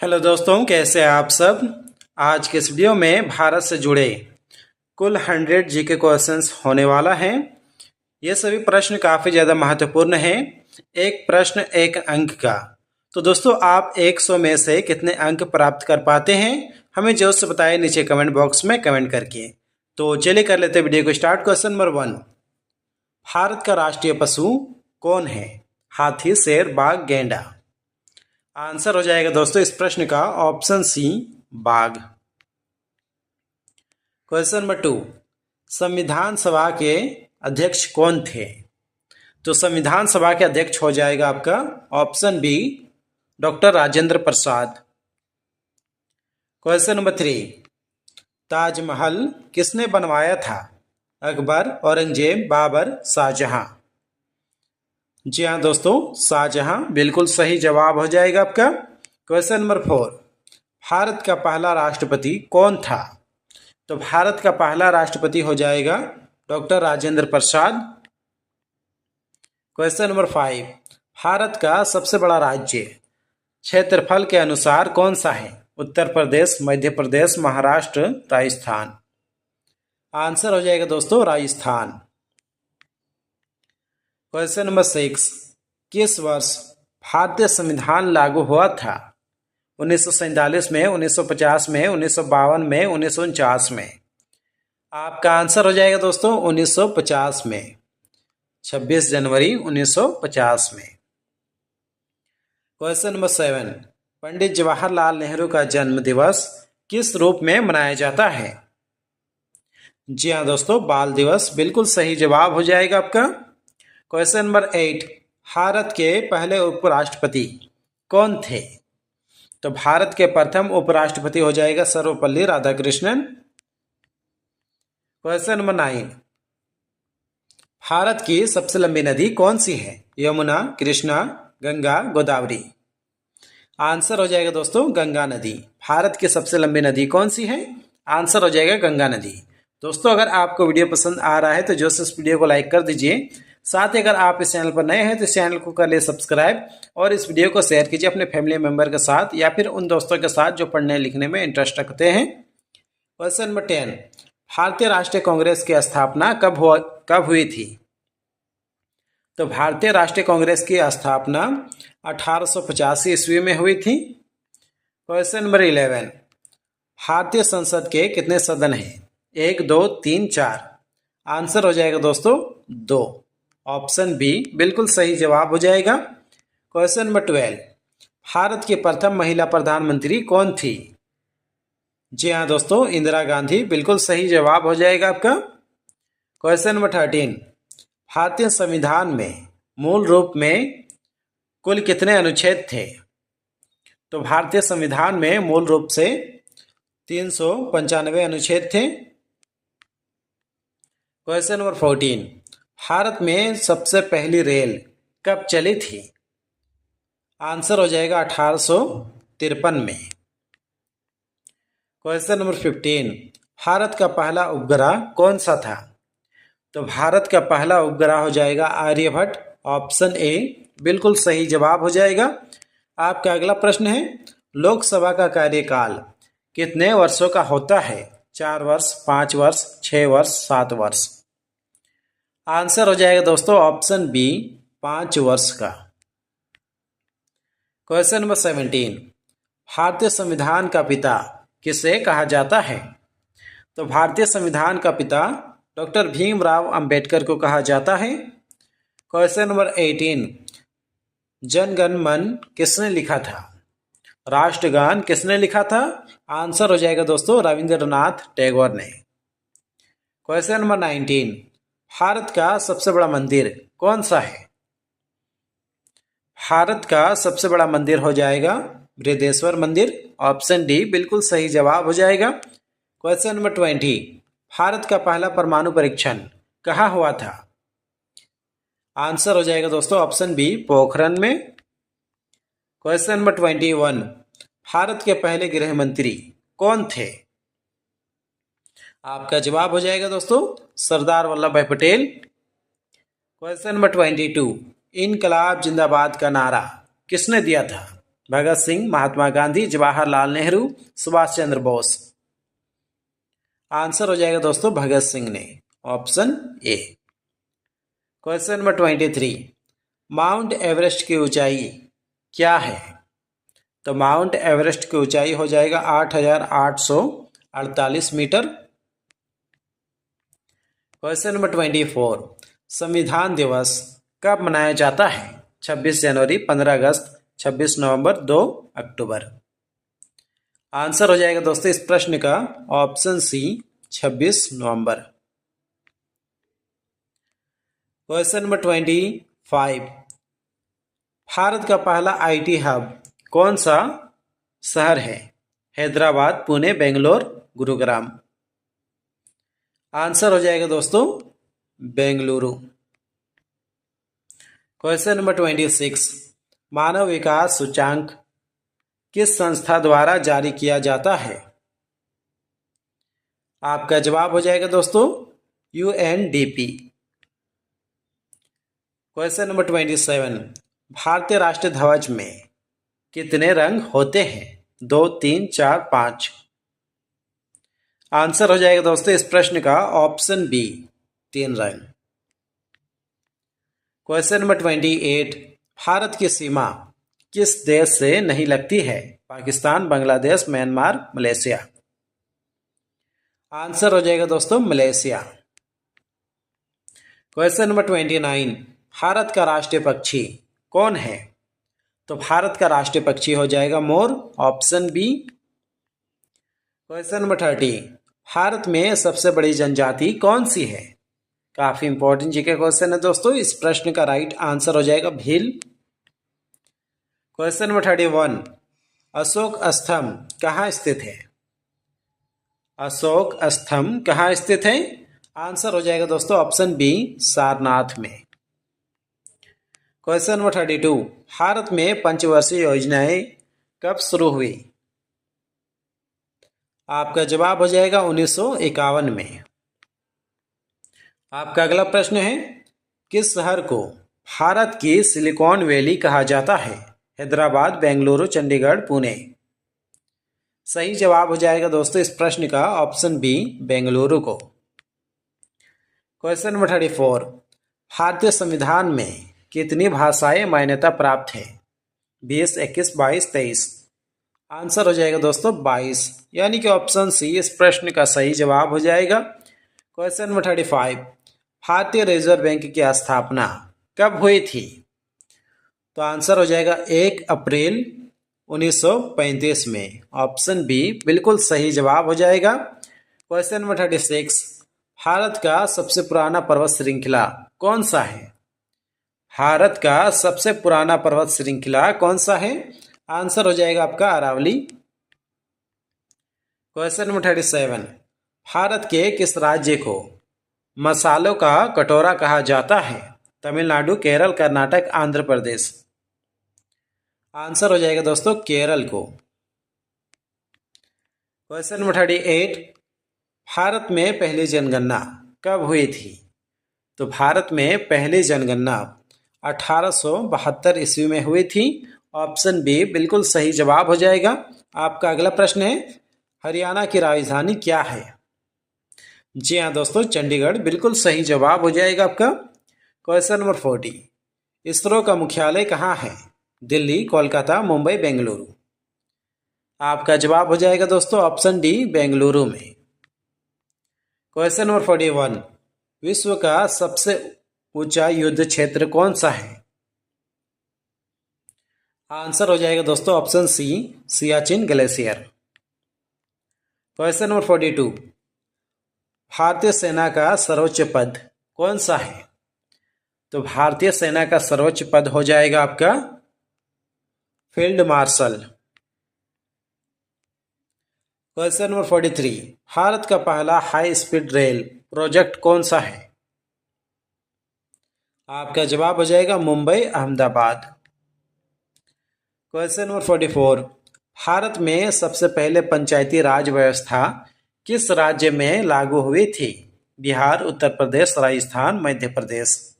Hello दोस्तों, कैसे हैं आप सब। आज के इस वीडियो में भारत से जुड़े कुल 100 जीके क्वेश्चंस होने वाला है। ये सभी प्रश्न काफ़ी ज़्यादा महत्वपूर्ण हैं। एक प्रश्न एक अंक का। तो दोस्तों, आप 100 में से कितने अंक प्राप्त कर पाते हैं, हमें जरूर से बताएं नीचे कमेंट बॉक्स में कमेंट करके। तो चलिए कर लेते हैं वीडियो को स्टार्ट। क्वेश्चन नंबर 1, भारत का राष्ट्रीय पशु कौन है? हाथी, शेर, बाघ, गेंडा। आंसर हो जाएगा दोस्तों इस प्रश्न का ऑप्शन सी, बाघ। क्वेश्चन नंबर 2, संविधान सभा के अध्यक्ष कौन थे? तो संविधान सभा के अध्यक्ष हो जाएगा आपका option B, doctor Rajendra Prasad. Question number 3, Taj Mahal किसने बनवाया था? अकबर, औरंगजेब, बाबर, शाहजहां। जी हाँ दोस्तों, शाहजहां बिल्कुल सही जवाब हो जाएगा आपका। क्वेश्चन नंबर 4, भारत का पहला राष्ट्रपति कौन था? तो भारत का पहला राष्ट्रपति हो जाएगा doctor Rajendra Prasad. Question number 5, Bharat का सबसे बड़ा राज्य क्षेत्रफल के अनुसार कौन सा है? उत्तर प्रदेश, मध्य प्रदेश, महाराष्ट्र, राजस्थान। आंसर हो जाएगा दोस्तों राजस्थान। क्वेश्चन नंबर 6, किस वर्ष भारतीय संविधान लागू हुआ था? 1947 में, 1950 में, 1952 में, 1949 में। आपका आंसर हो जाएगा दोस्तों 1950 में, 26 जनवरी 1950 में। क्वेश्चन नंबर 7, पंडित जवाहरलाल नेहरू का जन्म दिवस किस रूप में मनाया जाता है? जी हाँ दोस्तों, बाल दिवस बिल्कुल सही जवाब हो जाएगा आपका। क्वेश्चन नंबर 8, भारत के पहले उपराष्ट्रपति कौन थे? तो भारत के प्रथम उपराष्ट्रपति हो जाएगा सर्वपल्ली राधाकृष्णन। क्वेश्चन नंबर 9, भारत की सबसे लंबी नदी कौन सी है? यमुना, कृष्णा, गंगा, गोदावरी। आंसर हो जाएगा दोस्तों गंगा नदी। भारत की सबसे लंबी नदी कौन सी है? आंसर हो जाएगा गंगा नदी। दोस्तों, अगर आपको वीडियो पसंद आ रहा है तो जो इस वीडियो को लाइक कर दीजिए। साथ ही अगर आप इस चैनल पर नए हैं तो इस चैनल को कर लिए सब्सक्राइब और इस वीडियो को शेयर कीजिए अपने फैमिली मेंबर के साथ या फिर उन दोस्तों के साथ जो पढ़ने लिखने में इंटरेस्ट रखते हैं। क्वेश्चन नंबर 10, भारतीय राष्ट्रीय कांग्रेस की स्थापना कब हुई थी? तो भारतीय राष्ट्रीय कांग्रेस की स्थापना 1885 ईस्वी में हुई थी। क्वेश्चन नंबर 11, भारतीय संसद के कितने सदन हैं? 1, 2, 3, 4। आंसर हो जाएगा दोस्तों 2। ऑप्शन बी बिल्कुल सही जवाब हो जाएगा। क्वेश्चन नंबर 12, भारत की प्रथम महिला प्रधानमंत्री कौन थी? जी हाँ दोस्तों, इंदिरा गांधी बिल्कुल सही जवाब हो जाएगा आपका। क्वेश्चन नंबर 13, भारतीय संविधान में मूल रूप में कुल कितने अनुच्छेद थे? तो भारतीय संविधान में मूल रूप से 395 अनुच्छेद थे। क्वेश्चन नंबर 14, भारत में सबसे पहली रेल कब चली थी? आंसर हो जाएगा 1853 में। क्वेश्चन नंबर 15, भारत का पहला उपग्रह कौन सा था? तो भारत का पहला उपग्रह हो जाएगा आर्यभट्ट। ऑप्शन ए बिल्कुल सही जवाब हो जाएगा। आपका अगला प्रश्न है, लोकसभा का कार्यकाल कितने वर्षों का होता है? 4 वर्ष, 5 वर्ष, 6 वर्ष, 7 वर्ष। आंसर हो जाएगा दोस्तों ऑप्शन बी 5 वर्ष का। क्वेश्चन नंबर 17, भारतीय संविधान का पिता किसे कहा जाता है? तो भारतीय संविधान का पिता डॉक्टर भीमराव अंबेडकर को कहा जाता है। क्वेश्चन नंबर 18, जन गण मन किसने लिखा था? राष्ट्रगान किसने लिखा था? आंसर हो जाएगा दोस्तों रविंद्रनाथ टैगोर ने। क्वेश्चन नंबर 19, भारत का सबसे बड़ा मंदिर कौन सा है? भारत का सबसे बड़ा मंदिर हो जाएगा बृहदेश्वर मंदिर। ऑप्शन डी बिल्कुल सही जवाब हो जाएगा। क्वेश्चन नंबर 20, भारत का पहला परमाणु परीक्षण कहाँ हुआ था? आंसर हो जाएगा दोस्तों ऑप्शन बी पोखरण में। क्वेश्चन नंबर 21, भारत के पहले गृह मंत्री कौन थे? आपका जवाब हो जाएगा दोस्तों सरदार वल्लभ भाई पटेल। क्वेश्चन नंबर 22, इनकलाब जिंदाबाद का नारा किसने दिया था? भगत सिंह, महात्मा गांधी, जवाहरलाल नेहरू, सुभाष चंद्र बोस। आंसर हो जाएगा दोस्तों भगत सिंह ने, option A. Question number 23, mount Everest की ऊंचाई क्या है? तो माउंट एवरेस्ट की ऊंचाई हो जाएगा 8,848 मीटर। क्वेश्चन नंबर 24, संविधान दिवस कब मनाया जाता है? 26 जनवरी, 15 अगस्त, 26 नवंबर, 2 अक्टूबर। आंसर हो जाएगा दोस्तों इस प्रश्न का ऑप्शन सी, 26 नवंबर। क्वेश्चन नंबर 25, भारत का पहला आईटी हब कौन सा शहर है? हैदराबाद, पुणे, बेंगलोर, गुरुग्राम। आंसर हो जाएगा दोस्तों बेंगलुरु। क्वेश्चन नंबर 26, मानव विकास सूचांक किस संस्था द्वारा जारी किया जाता है? आपका जवाब हो जाएगा दोस्तों यूएनडीपी। क्वेश्चन नंबर 27, भारतीय राष्ट्रीय ध्वज में कितने रंग होते हैं? 2, 3, 4, 5। आंसर हो जाएगा दोस्तों इस प्रश्न का ऑप्शन बी, 3 रंग। क्वेश्चन नंबर 28, भारत की सीमा किस देश से नहीं लगती है? Pakistan, Bangladesh, Myanmar, Malaysia. Answer हो जाएगा दोस्तों मलेशिया। क्वेश्चन नंबर 29, भारत का राष्ट्रीय पक्षी कौन है? तो भारत का राष्ट्रीय पक्षी हो जाएगा मोर, option B. Question number 30, Bharat में सबसे बड़ी जनजाति कौन सी है? काफी इंपॉर्टेंट जीके क्वेश्चन है दोस्तों, इस प्रश्न का राइट आंसर हो जाएगा भील। क्वेश्चन नंबर 31, अशोक स्तंभ कहाँ स्थित है? अशोक स्तंभ कहाँ स्थित है? आंसर हो जाएगा दोस्तों ऑप्शन बी, सारनाथ में। क्वेश्चन नंबर 32, भारत में पंचवर्षीय योजनाएं कब शुरू हुई? आपका जवाब हो जाएगा 1951 में। आपका अगला प्रश्न है, किस शहर को भारत की सिलिकॉन वैली कहा जाता है? हैदराबाद, बेंगलुरु, चंडीगढ़, पुणे। सही जवाब हो जाएगा दोस्तों इस प्रश्न का ऑप्शन बी, बेंगलुरु को। क्वेश्चन नंबर 34, भारतीय संविधान में कितनी भाषाएं मान्यता प्राप्त है? 20, 21, 22, 23। आंसर हो जाएगा दोस्तों 22, यानी कि ऑप्शन सी इस प्रश्न का सही जवाब हो जाएगा। क्वेश्चन नंबर 35, भारतीय रिजर्व बैंक की स्थापना कब हुई थी? तो आंसर हो जाएगा 1 अप्रैल 1935 में, ऑप्शन बी बिल्कुल सही जवाब हो जाएगा। क्वेश्चन नंबर 36, भारत का सबसे पुराना पर्वत श्रृंखला कौन सा है? भारत का सबसे पुराना पर्वत श्रृंखला कौन सा है? आंसर हो जाएगा आपका अरावली। क्वेश्चन नंबर 37, भारत के किस राज्य को मसालों का कटोरा कहा जाता है? तमिलनाडु, केरल, कर्नाटक, आंध्र प्रदेश। आंसर हो जाएगा दोस्तों केरल को। क्वेश्चन नंबर 38, भारत में पहली जनगणना कब हुई थी? तो भारत में पहली जनगणना 1872 ईस्वी में हुई थी, ऑप्शन बी बिल्कुल सही जवाब हो जाएगा। आपका अगला प्रश्न है, हरियाणा की राजधानी क्या है? जी हाँ दोस्तों, चंडीगढ़ बिल्कुल सही जवाब हो जाएगा आपका। क्वेश्चन नंबर 40, इसरो का मुख्यालय कहाँ है? दिल्ली, कोलकाता, मुंबई, बेंगलुरु। आपका जवाब हो जाएगा दोस्तों ऑप्शन डी, बेंगलुरु में। क्वेश्चन नंबर 41, विश्व का सबसे ऊंचा युद्ध क्षेत्र कौन सा है? आंसर हो जाएगा दोस्तों option C, Siachen glacier. Question number 42, भारतीय सेना का सर्वोच्च पद कौन सा है? तो भारतीय सेना का सर्वोच्च पद हो जाएगा आपका field marshal. Question number 43, Bharat का पहला हाई स्पीड रेल प्रोजेक्ट कौन सा है? आपका जवाब हो जाएगा मुंबई अहमदाबाद। क्वेश्चन नंबर 44, भारत में सबसे पहले पंचायती राज व्यवस्था किस राज्य में लागू हुई थी? बिहार, उत्तर प्रदेश, राजस्थान, मध्य प्रदेश।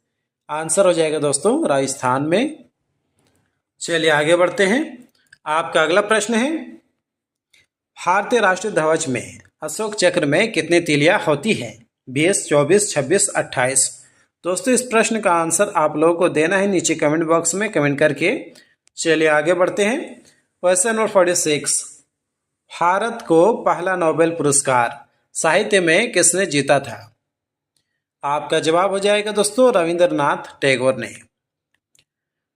आंसर हो जाएगा दोस्तों राजस्थान में। चलिए आगे बढ़ते हैं। आपका अगला प्रश्न है, भारतीय राष्ट्रीय ध्वज में अशोक चक्र में कितनी तीलियां होती है? 20, 24, 26, 28। दोस्तों इस प्रश्न का आंसर आप लोगों को देना है नीचे कमेंट बॉक्स में कमेंट करके। चलिए आगे बढ़ते हैं। क्वेश्चन नंबर 46, भारत को पहला नोबेल पुरस्कार साहित्य में किसने जीता था? आपका जवाब हो जाएगा दोस्तों रविंद्रनाथ टैगोर ने।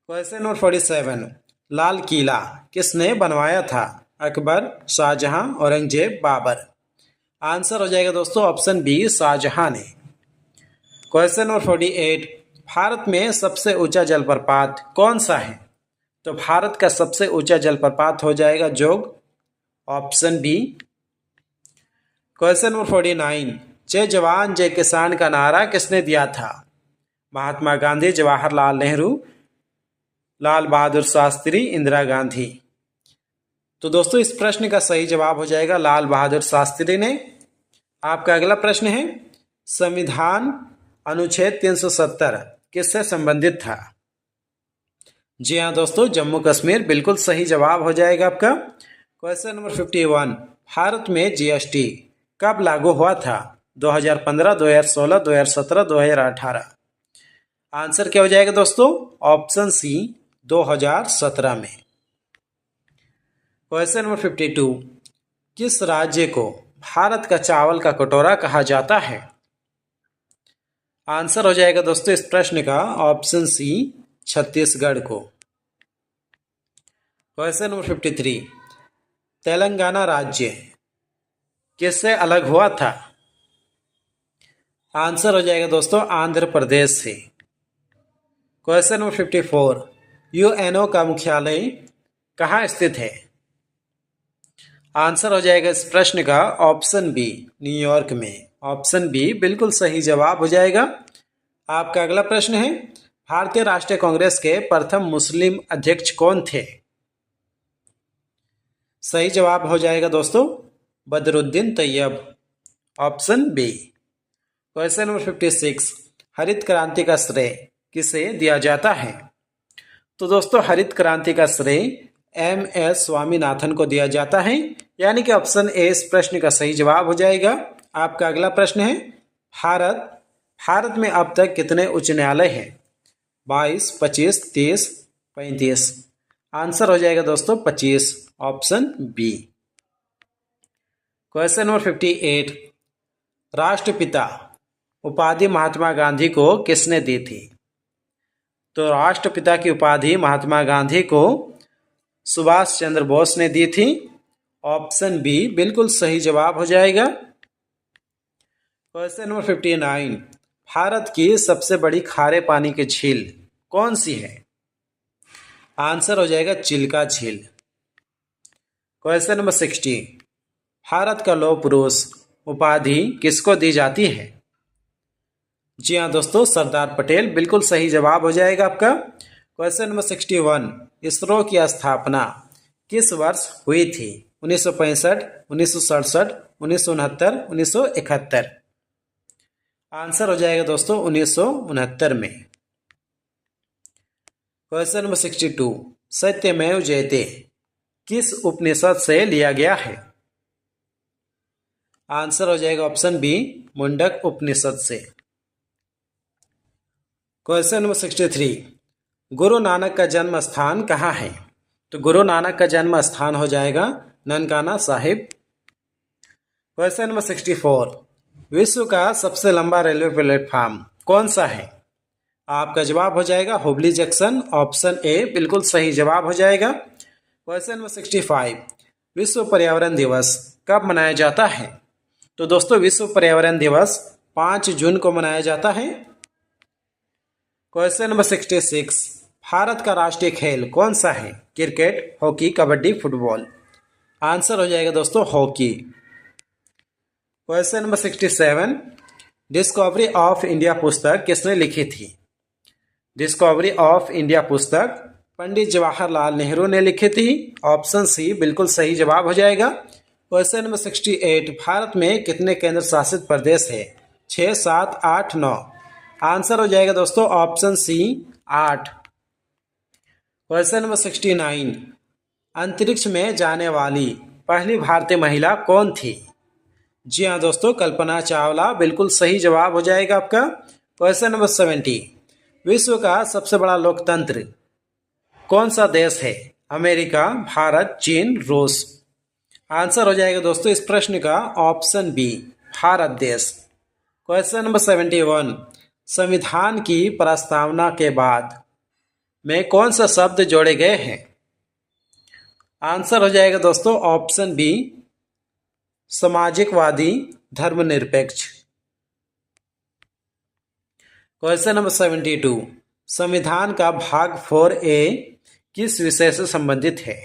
क्वेश्चन नंबर 47, लाल किला किसने बनवाया था? अकबर, शाहजहां, औरंगजेब, बाबर। आंसर हो जाएगा दोस्तों ऑप्शन बी शाहजहां ने। क्वेश्चन नंबर 48, भारत में सबसे ऊंचा जलप्रपात कौन सा है? तो भारत का सबसे ऊंचा जलप्रपात हो जाएगा जोग, ऑप्शन बी। क्वेश्चन नंबर 49, जय जवान जय किसान का नारा किसने दिया था? महात्मा गांधी, जवाहरलाल नेहरू, लाल बहादुर शास्त्री, इंदिरा गांधी। तो दोस्तों इस प्रश्न का सही जवाब हो जाएगा लाल बहादुर शास्त्री ने। आपका अगला प्रश्न है, संविधान अनुच्छेद 370 किससे संबंधित था? जी हाँ दोस्तों जम्मू कश्मीर, बिल्कुल सही जवाब हो जाएगा आपका। क्वेश्चन नंबर 51, भारत में जीएसटी कब लागू हुआ था? 2015, 2016, 2017, 2018। आंसर क्या हो जाएगा दोस्तों? ऑप्शन सी 2017 में। क्वेश्चन नंबर 52, किस राज्य को भारत का चावल का कटोरा कहा जाता है? आंसर हो जाएगा दोस्तों इस प्रश्न का ऑप्शन सी छत्तीसगढ़ को। क्वेश्चन नंबर 53, तेलंगाना राज्य किससे अलग हुआ था? आंसर हो जाएगा दोस्तों आंध्र प्रदेश से। क्वेश्चन नंबर 54, यूएनओ का मुख्यालय कहाँ स्थित है? आंसर हो जाएगा इस प्रश्न का ऑप्शन बी न्यूयॉर्क में। ऑप्शन बी बिल्कुल सही जवाब हो जाएगा। आपका अगला प्रश्न है, भारतीय राष्ट्रीय कांग्रेस के प्रथम मुस्लिम अध्यक्ष कौन थे? सही जवाब हो जाएगा दोस्तों Badruddin Tyab, option B. Question number 56, हरित क्रांति का श्रेय किसे दिया जाता है? तो दोस्तों हरित क्रांति का श्रेय एम.एस. स्वामीनाथन को दिया जाता है, यानी कि ऑप्शन ए इस प्रश्न का सही जवाब हो जाएगा। आपका अगला प्रश्न है, भारत में अब तक कितने उच्च न्यायालय हैं? 22, 25, 30, 35। आंसर हो जाएगा दोस्तों 25, ऑप्शन बी। क्वेश्चन नंबर 58, राष्ट्रपिता उपाधि महात्मा गांधी को किसने दी थी? तो राष्ट्रपिता की उपाधि महात्मा गांधी को सुभाष चंद्र बोस ने दी थी, ऑप्शन बी बिल्कुल सही जवाब हो जाएगा। क्वेश्चन नंबर 59, भारत की सबसे बड़ी खारे पानी की झील कौन सी है? आंसर हो जाएगा चिल्का झील। क्वेश्चन नंबर 60, भारत का लौह पुरुष उपाधि किसको दी जाती है? जी हाँ दोस्तों सरदार पटेल, बिल्कुल सही जवाब हो जाएगा आपका। क्वेश्चन नंबर 61, इसरो की स्थापना किस वर्ष हुई थी? 1965, 1967, 1969, 1971। आंसर हो जाएगा दोस्तों 1969 में। क्वेश्चन नंबर 62, सत्यमेव जयते किस उपनिषद से लिया गया है? आंसर हो जाएगा ऑप्शन बी मुंडक उपनिषद से। क्वेश्चन नंबर 63, गुरु नानक का जन्म स्थान कहाँ है? तो गुरु नानक का जन्म स्थान हो जाएगा ननकाना साहिब। क्वेश्चन नंबर 64, विश्व का सबसे लंबा रेलवे प्लेटफॉर्म कौन सा है? आपका जवाब हो जाएगा हुबली जंक्शन, ऑप्शन ए बिल्कुल सही जवाब हो जाएगा। क्वेश्चन नंबर 65, विश्व पर्यावरण दिवस कब मनाया जाता है? तो दोस्तों विश्व पर्यावरण दिवस 5 जून को मनाया जाता है। क्वेश्चन नंबर 66, भारत का राष्ट्रीय खेल कौन सा है? Cricket, hockey, kabaddi, football. Answer हो जाएगा दोस्तों hockey. Question number 67, discovery of India पुस्तक किसने लिखी थी? डिस्कवरी ऑफ इंडिया पुस्तक पंडित जवाहरलाल नेहरू ने लिखी थी, ऑप्शन सी बिल्कुल सही जवाब हो जाएगा। क्वेश्चन नंबर 68, भारत में कितने केंद्र शासित प्रदेश है? 6, 7, 8, 9। आंसर हो जाएगा दोस्तों ऑप्शन सी 8। क्वेश्चन नंबर 69, अंतरिक्ष में जाने वाली पहली भारतीय महिला कौन थी? जी हाँ दोस्तों, कल्पना चावला बिल्कुल सही जवाब हो जाएगा आपका। क्वेश्चन नंबर 70, विश्व का सबसे बड़ा लोकतंत्र कौन सा देश है? अमेरिका, भारत, चीन, रूस। आंसर हो जाएगा दोस्तों इस प्रश्न का ऑप्शन बी, भारत देश। क्वेश्चन नंबर 71, संविधान की प्रस्तावना के बाद में कौन सा शब्द जोड़े गए हैं? आंसर हो जाएगा दोस्तों ऑप्शन बी, सामाजिकवादी, धर्मनिरपेक्ष। क्वेश्चन नंबर 72, संविधान का भाग 4A किस विषय से संबंधित है?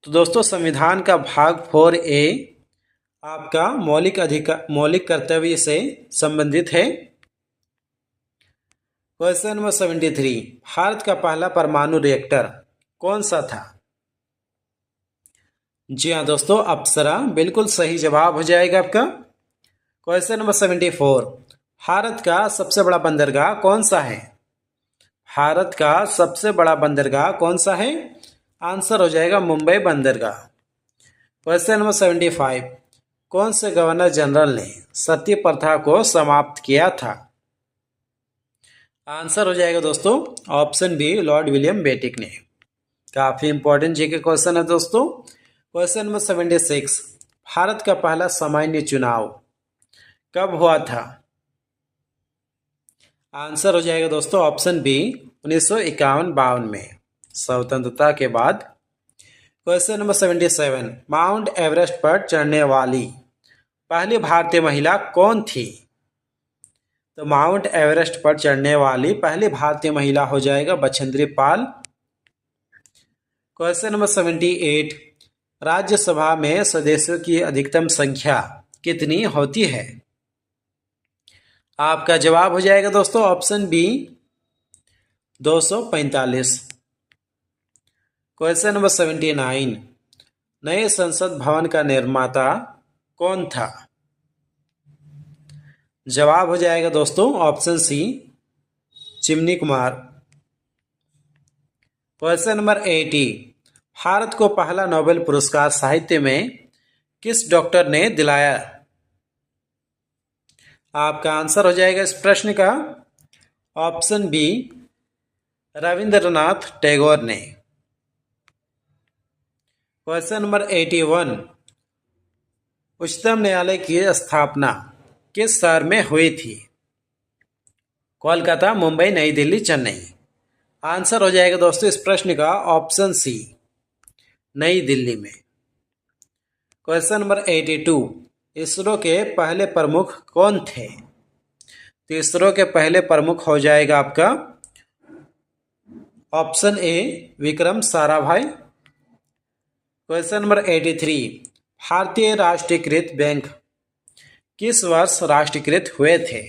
तो दोस्तों संविधान का भाग 4A आपका मौलिक कर्तव्य से संबंधित है। क्वेश्चन नंबर 73, भारत का पहला परमाणु रिएक्टर कौन सा था? जी हाँ दोस्तों, अप्सरा बिल्कुल सही जवाब हो जाएगा आपका। क्वेश्चन नंबर 74, भारत का सबसे बड़ा बंदरगाह कौन सा है? भारत का सबसे बड़ा बंदरगाह कौन सा है? आंसर हो जाएगा मुंबई बंदरगाह। क्वेश्चन नंबर 75, कौन से गवर्नर जनरल ने सती प्रथा को समाप्त किया था? आंसर हो जाएगा दोस्तों ऑप्शन बी, लॉर्ड विलियम बेटिक ने। काफी इंपॉर्टेंट जीके क्वेश्चन है दोस्तों। क्वेश्चन नंबर 76, भारत का पहला सामान्य चुनाव कब हुआ था? आंसर हो जाएगा दोस्तों ऑप्शन बी, 1951-52 में, स्वतंत्रता के बाद। क्वेश्चन नंबर 77, माउंट एवरेस्ट पर चढ़ने वाली पहली भारतीय महिला कौन थी? तो माउंट एवरेस्ट पर चढ़ने वाली पहली भारतीय महिला हो जाएगा बछेंद्री पाल। क्वेश्चन नंबर 78, राज्यसभा में सदस्यों की अधिकतम संख्या कितनी होती है? आपका जवाब हो जाएगा दोस्तों ऑप्शन बी, 245। क्वेश्चन नंबर 79, नए संसद भवन का निर्माता कौन था? जवाब हो जाएगा दोस्तों option C, Chimni Kumar. Question number 80, भारत को पहला नोबेल पुरस्कार साहित्य में किस डॉक्टर ने दिलाया? आपका आंसर हो जाएगा इस प्रश्न का ऑप्शन बी, रविंद्रनाथ टैगोर ने। क्वेश्चन नंबर 81, उच्चतम न्यायालय की स्थापना किस शहर में हुई थी? कोलकाता, मुंबई, नई दिल्ली, चेन्नई। आंसर हो जाएगा दोस्तों इस प्रश्न का ऑप्शन सी, नई दिल्ली में। क्वेश्चन नंबर 82, इसरो के पहले प्रमुख कौन थे? तो इसरो के पहले प्रमुख हो जाएगा आपका option A, Vikram Sarabhai. Question number 83, भारतीय राष्ट्रीयकृत बैंक किस वर्ष राष्ट्रीयकृत हुए थे?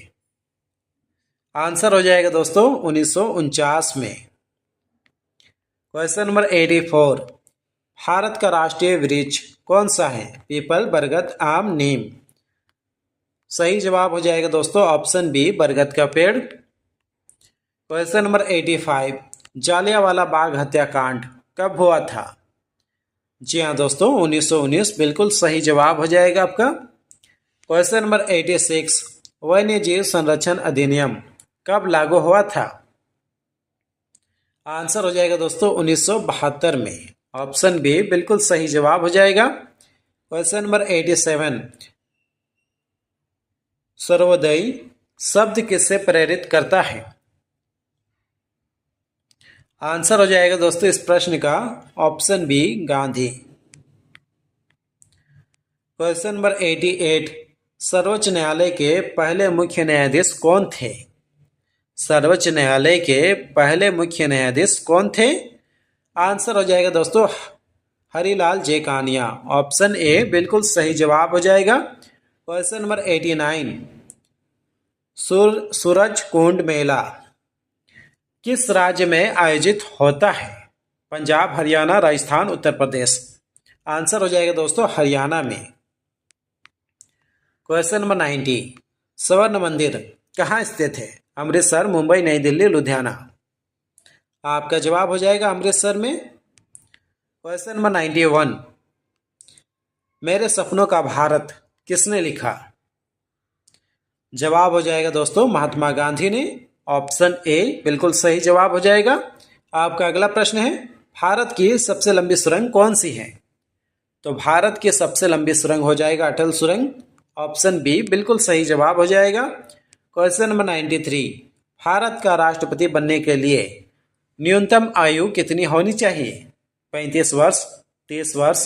आंसर हो जाएगा दोस्तों 1949 में। क्वेश्चन नंबर 84, भारत का राष्ट्रीय वृक्ष कौन सा है? पीपल, बरगद, आम, नीम। सही जवाब हो जाएगा दोस्तों ऑप्शन बी, बरगद का पेड़। क्वेश्चन नंबर 85, जालियांवाला बाग हत्याकांड कब हुआ था? जी हाँ दोस्तों 1919, बिल्कुल सही जवाब हो जाएगा आपका। क्वेश्चन नंबर 86, वन्य जीव संरक्षण अधिनियम कब लागू हुआ था? आंसर हो जाएगा दोस्तों 1972 में, ऑप्शन बी बिल्कुल सही जवाब हो जाएगा। क्वेश्चन नंबर 87, सर्वोदय शब्द किससे प्रेरित करता है? आंसर हो जाएगा दोस्तों इस प्रश्न का option B, Gandhi. Question number 88, सर्वोच्च न्यायालय के पहले मुख्य न्यायाधीश कौन थे? सर्वोच्च न्यायालय के पहले मुख्य न्यायाधीश कौन थे? आंसर हो जाएगा दोस्तों हरिलाल जेकानिया, ऑप्शन ए बिल्कुल सही जवाब हो जाएगा। क्वेश्चन नंबर 89, सूरज कुंड मेला किस राज्य में आयोजित होता है? पंजाब, हरियाणा, राजस्थान, उत्तर प्रदेश। आंसर हो जाएगा दोस्तों हरियाणा में। क्वेश्चन नंबर 90, स्वर्ण मंदिर कहाँ स्थित है? अमृतसर, मुंबई, नई दिल्ली, लुधियाना। आपका जवाब हो जाएगा अमृतसर में। क्वेश्चन नंबर 91, मेरे सपनों का भारत किसने लिखा? जवाब हो जाएगा दोस्तों महात्मा गांधी ने। ऑप्शन ए बिल्कुल सही जवाब हो जाएगा। आपका अगला प्रश्न है, भारत की सबसे लंबी सुरंग कौन सी है? तो भारत की सबसे लंबी सुरंग हो जाएगा अटल सुरंग। ऑप्शन बी बिल्कुल सही जवाब हो जाएगा। क्वेश्चन नंबर 93, भारत का राष्ट्रपति बनने के लिए न्यूनतम आयु कितनी होनी चाहिए? 35 वर्ष, 30 वर्ष,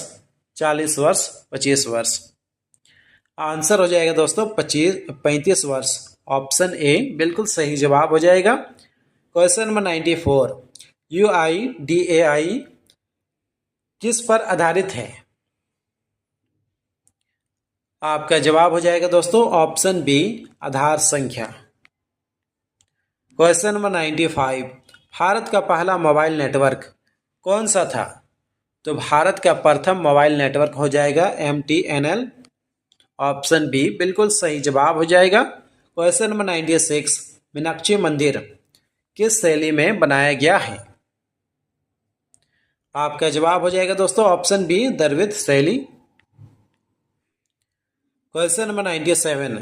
40 वर्ष, 25 वर्ष। आंसर हो जाएगा दोस्तों 35 वर्ष। ऑप्शन ए बिल्कुल सही जवाब हो जाएगा। क्वेश्चन नंबर 94, UIDAI किस पर आधारित है? आपका जवाब हो जाएगा दोस्तों ऑप्शन बी आधार संख्या। क्वेश्चन नंबर 95, भारत का पहला मोबाइल नेटवर्क कौन सा था? तो भारत का प्रथम मोबाइल नेटवर्क हो जाएगा MTNL। ऑप्शन बी बिल्कुल सही जवाब हो जाएगा। क्वेश्चन नंबर 96, मीनाक्षी मंदिर किस शैली में बनाया गया है? आपका जवाब हो जाएगा दोस्तों ऑप्शन बी द्रविड़ शैली। क्वेश्चन नंबर 97,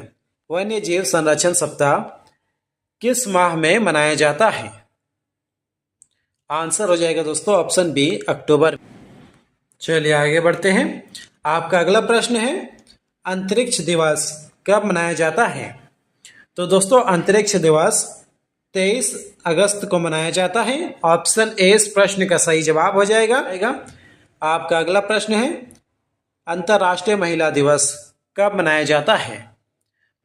वन्य जीव संरक्षण सप्ताह किस माह में मनाया जाता है? आंसर हो जाएगा दोस्तों ऑप्शन बी अक्टूबर। चलिए आगे बढ़ते हैं। आपका अगला प्रश्न है, अंतरिक्ष दिवस कब मनाया जाता है? तो दोस्तों अंतरिक्ष दिवस 23 अगस्त को मनाया जाता है। ऑप्शन ए इस प्रश्न का सही जवाब हो जाएगा। आपका अगला प्रश्न है, अंतर्राष्ट्रीय महिला दिवस कब मनाया जाता है?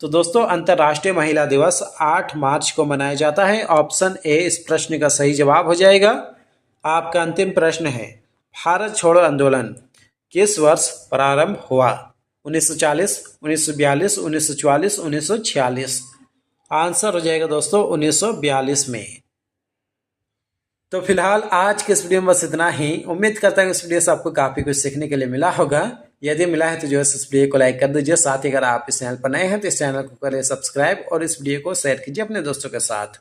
तो दोस्तों अंतर्राष्ट्रीय महिला दिवस 8 मार्च को मनाया जाता है। ऑप्शन ए इस प्रश्न का सही जवाब हो जाएगा। आपका अंतिम प्रश्न है, भारत छोड़ो आंदोलन किस वर्ष प्रारंभ हुआ? 1940, 1942, 1944, 1946। आंसर हो जाएगा दोस्तों 1942 में। तो फिलहाल आज के इस वीडियो में बस इतना ही। उम्मीद करता हूँ इस वीडियो से आपको काफ़ी कुछ सीखने के लिए मिला होगा। यदि मिला है तो जो है इस वीडियो को लाइक कर दीजिए। साथ ही अगर आप इस चैनल पर नए हैं तो इस चैनल को करें सब्सक्राइब और इस वीडियो को शेयर कीजिए अपने दोस्तों के साथ।